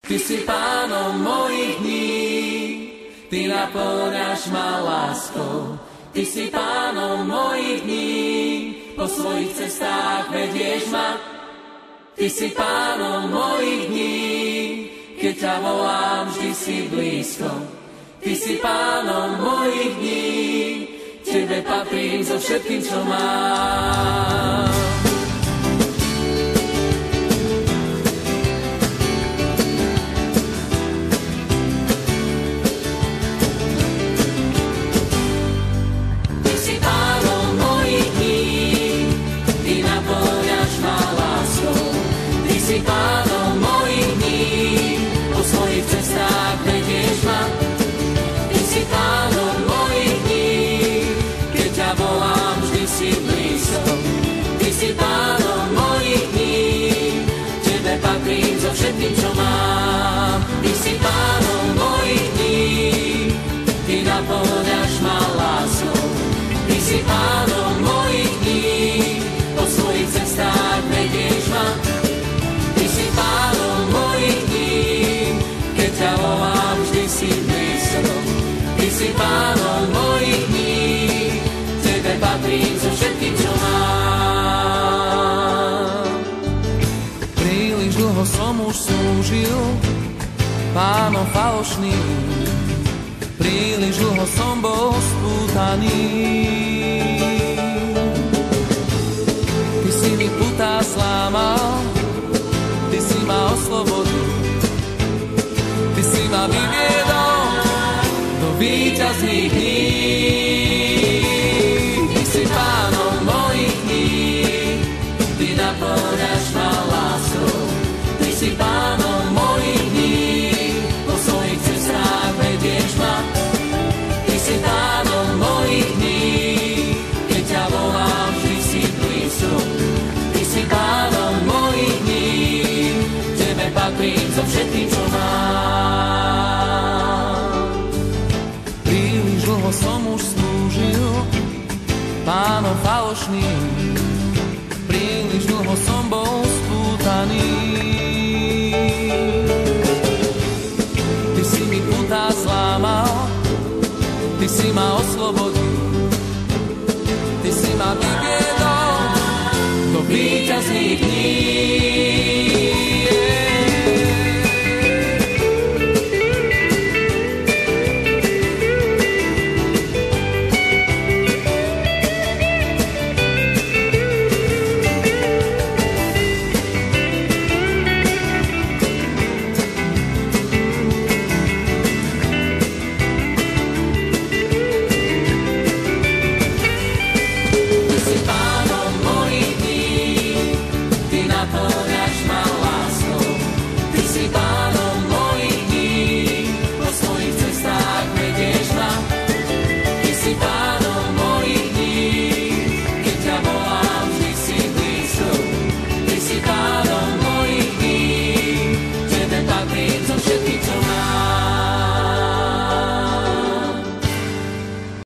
Ty si pánom mojich dní, ty napĺňaš ma láskou. Ty si pánom mojich dní, po svojich cestách vedieš ma. Ty si pánom mojich dní, keď ťa volám, vždy si blízko. Ty si pánom mojich dní, tebe patrím so všetkým, čo mám. Ty si pánom mojich dní, po svojich cestách vedieš ma. Ty si pánom mojich dní, keď ťa volám, vždy si blízko. Ty si pánom mojich dní, tebe patrím so všetkým, čo mám. Ty si pánom mojich dní, ty napĺňaš ma láskou. Ty si pánom mojich dní, po svojich cestách vedieš ma. Pánom mojich dní, keď ťa volám, vždy si blízko. Ty si pánom mojich dní, tebe patrím so všetkým, čo mám. Príliš dlho som už slúžil pánom falošným, príliš dlho som bol spútaný. Ty si mi putá zlámal, ty si ma oslobodil, ty si ma vyviedol do víťazných dní. Ty si pánom mojich dní, ty napĺňaš ma láskou. Ty si pánom mojich dní, po svojich cestách vedieš ma. Ty si pánom mojich dní, keď ťa volám, vždy si blízko. Ty si pánom mojich dní, patrím so všetkým, čo mám. Príliš dlho som už slúžil pánom falošným, príliš dlho som bol spútaný. Ty si mi putá zlámal, ty si ma oslobodil, ty si ma vyviedol do víťazných dní.